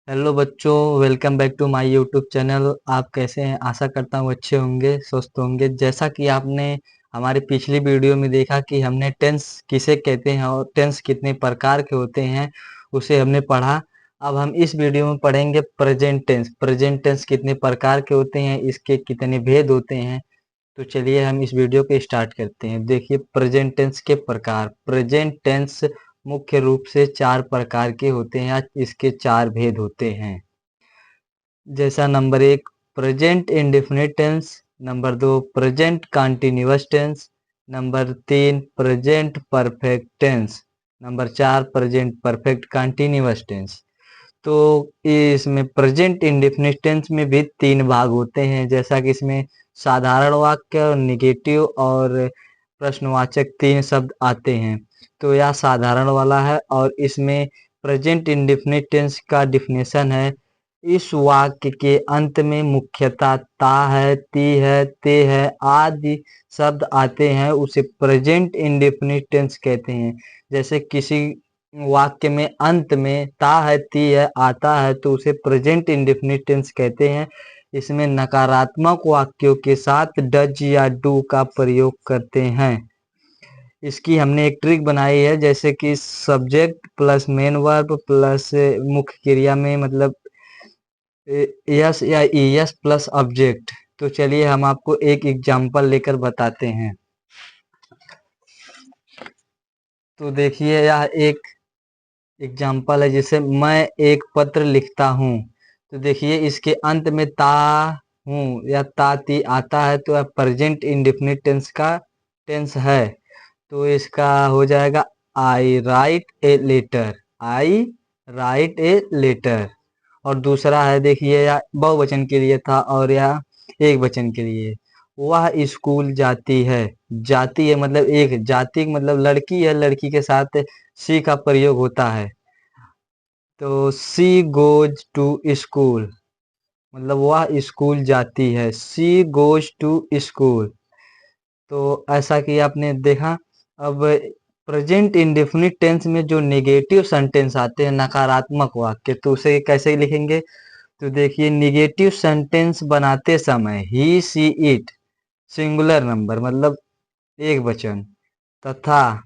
Hello बच्चों, welcome back to my YouTube channel. आप कैसे हैं? आशा करता हूँ अच्छे होंगे, स्वस्थ होंगे। जैसा कि आपने हमारी पिछली वीडियो में देखा कि हमने टेंस किसे कहते हैं और टेंस कितने प्रकार के होते हैं, उसे हमने पढ़ा। अब हम इस वीडियो में पढ़ेंगे प्रेजेंट टेंस। प्रेजेंट टेंस कितने प्रकार के होते हैं, इसके कितने भेद होते हैं। तो चलिए हम इस वीडियो को स्टार्ट करते हैं। देखिए, प्रेजेंट टेंस के प्रकार। प्रेजेंट टेंस मुख्य रूप से 4 प्रकार के होते हैं या इसके 4 भेद होते हैं। जैसा number 1 present indefinite tense, number 2 present continuous tense, number 3 present perfect tense, number 4 present perfect continuous tense. तो इसमें प्रेजेंट इंडेफिनिट टेंस में भी 3 भाग होते हैं। जैसा कि इसमें साधारण वाक्य, निगेटिव और प्रश्नवाचक 3 शब्द आते हैं। तो यह साधारण वाला है और इसमें प्रेजेंट इंडेफिनिट टेंस का डिफिनेशन है, इस वाक्य के अंत में मुख्यतः ता है, ती है, ते है आदि शब्द आते हैं, उसे प्रेजेंट इंडेफिनिट टेंस कहते हैं। जैसे किसी वाक्य में अंत में ता है, ती है, आता है तो उसे प्रेजेंट इंडेफिनिट टेंस कहते हैं। इसमें नकारात्मक वाक्यों के साथ डज या डू का प्रयोग करते हैं। इसकी हमने एक ट्रिक बनाई है, जैसे कि subject plus main verb plus मुख्य क्रिया में मतलब यस या ईएस प्लस ऑब्जेक्ट। तो चलिए हम आपको एक एग्जांपल लेकर बताते हैं। तो देखिए, यह एक एग्जांपल है, जैसे मैं एक पत्र लिखता हूँ। तो देखिए, इसके अंत में ता हूँ या ताती आता है तो यह प्रेजेंट इंडेफिनिट टेंस का टेंस है। तो इसका हो जाएगा I write a letter. I write a letter. और दूसरा है, देखिए, या बहुवचन के लिए था और या एक वचन के लिए। वह स्कूल जाती है। जाती है मतलब एक, जाति मतलब लड़की है, लड़की के साथ सी का प्रयोग होता है। तो सी गोज टू स्कूल मतलब वह स्कूल जाती है। She goes to school. तो ऐसा कि आपने देखा। अब प्रेजेंट इंडेफिनिट टेंस में जो नेगेटिव सेंटेंस आते हैं, नकारात्मक वाक्य, तो उसे कैसे लिखेंगे? तो देखिए, निगेटिव सेंटेंस बनाते समय ही सी इट सिंगुलर नंबर मतलब एक वचन तथा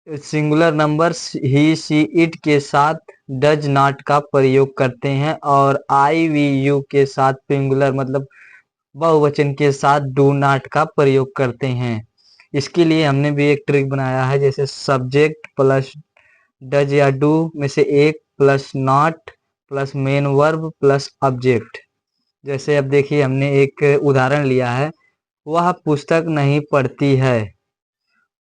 singular number he see it के साथ डज नॉट का प्रयोग करते हैं और आई वी यू के साथ सिंगुलर मतलब बहुवचन के साथ डू नॉट का प्रयोग करते हैं। इसके लिए हमने भी एक ट्रिक बनाया है, जैसे सब्जेक्ट प्लस डज या डू में से एक plus not plus main verb plus object. जैसे अब देखिए, हमने एक उदाहरण लिया है, वह पुस्तक नहीं पढ़ती है।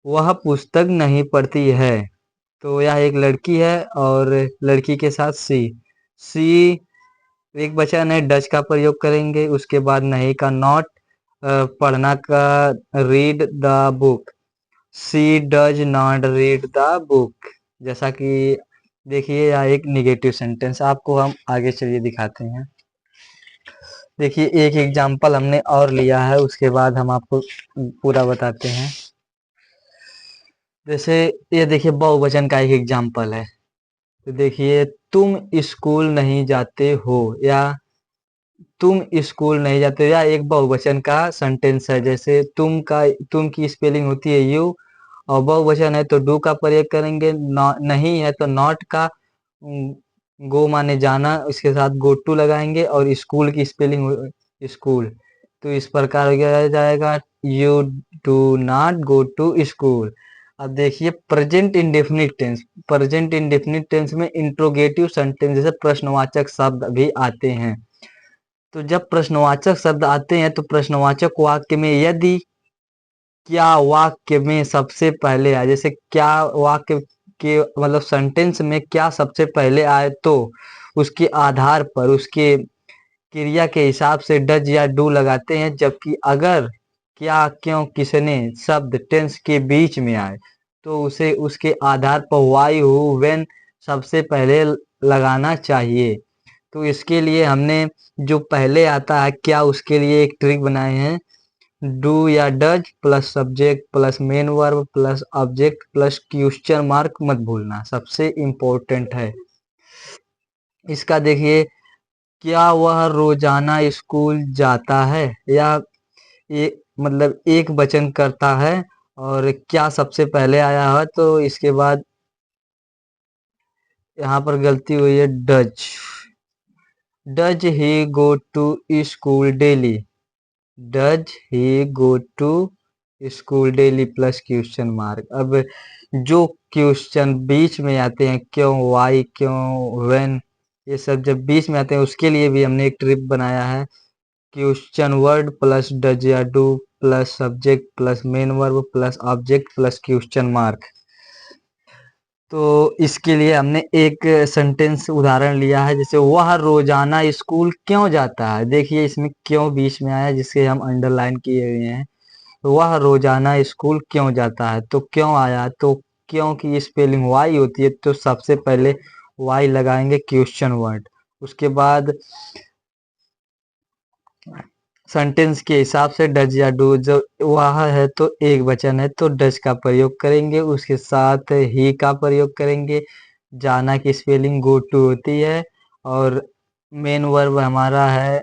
वह पुस्तक नहीं पढ़ती है। तो यह एक लड़की है और लड़की के साथ सी। सी एक वचन है, डज का प्रयोग करेंगे, उसके बाद नहीं का नॉट, पढ़ना का read the book. She does not read the book. जैसा कि देखिए, यह एक निगेटिव सेंटेंस। आपको हम आगे चलिए दिखाते हैं। देखिए, एक एग्जाम्पल हमने और लिया है, उसके बाद हम आपको पूरा बताते हैं। जैसे ये देखिए, बहुवचन का एक एग्जाम्पल है। तो देखिए, तुम स्कूल नहीं जाते हो या तुम स्कूल नहीं जाते हो, या एक बहुवचन का सेंटेंस है। जैसे तुम की स्पेलिंग होती है यू और बहुवचन है तो डू का प्रयोग करेंगे। नहीं है तो नॉट का गो माने जाना, इसके साथ गो टू लगाएंगे और स्कूल की स्पेलिंग स्कूल। तो इस प्रकार हो जाएगा you do not go to school. अब देखिए, present indefinite tense. Present indefinite tense में इंट्रोगेटिव सेंटेंस जैसे प्रश्नवाचक शब्द भी आते हैं। तो जब प्रश्नवाचक शब्द आते हैं तो प्रश्नवाचक वाक्य में यदि क्या वाक्य में सबसे पहले आए, जैसे क्या वाक्य के मतलब सेंटेंस में क्या सबसे पहले आए, तो उसके आधार पर उसके क्रिया के हिसाब से डज या डू लगाते हैं। जबकि अगर क्या, क्यों, किसने शब्द टेंस के बीच में आए तो उसे उसके आधार पर वाई हु व्हेन सबसे पहले लगाना चाहिए। तो इसके लिए हमने जो पहले आता है क्या, उसके लिए एक ट्रिक बनाए हैं। डू या does plus subject plus main verb plus object plus question mark मत भूलना, सबसे इम्पोर्टेंट है। इसका देखिए, क्या वह रोजाना स्कूल जाता है, या ये मतलब एक वचन करता है, और क्या सबसे पहले आया है, तो इसके बाद यहाँ पर गलती हुई है, does. Does he go to school daily, does he go to school daily plus question mark. अब जो क्वेश्चन बीच में आते हैं, क्यों, वाई, क्यों, व्हेन, ये सब जब बीच में आते हैं उसके लिए भी हमने एक ट्रिक बनाया है। क्वेश्चन वर्ड प्लस डज या do plus subject plus main verb plus object plus question mark. तो इसके लिए हमने एक सेंटेंस उदाहरण लिया है, जैसे वह रोजाना स्कूल क्यों जाता है। देखिए इसमें क्यों बीच में आया, जिससे हम अंडरलाइन किए हुए हैं। तो वह रोजाना स्कूल क्यों जाता है, तो क्यों आया, तो क्यों की स्पेलिंग वाई होती है, तो सबसे पहले वाई लगाएंगे क्वेश्चन वर्ड। उसके बाद सेंटेंस के हिसाब से डज या डू, जो वह है तो एक वचन है तो डज का प्रयोग करेंगे, उसके साथ ही का प्रयोग करेंगे। जाना की स्पेलिंग गो टू होती है, और मेन वर्ब हमारा है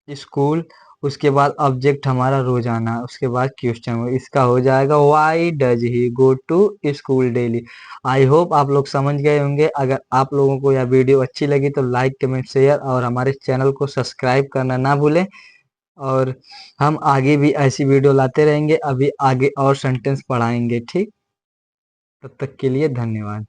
स्कूल। उसके बाद ऑब्जेक्ट हमारा रोजाना, उसके बाद क्वेश्चन, इसका हो जाएगा why does he go to school daily. I hope आप लोग समझ गए होंगे। अगर आप लोगों को यह वीडियो अच्छी लगी तो लाइक कमेंट शेयर और हमारे चैनल को सब्सक्राइब करना ना भूलें। और हम आगे भी ऐसी वीडियो लाते रहेंगे, अभी आगे और सेंटेंस पढ़ाएंगे, ठीक। तब तक के लिए धन्यवाद।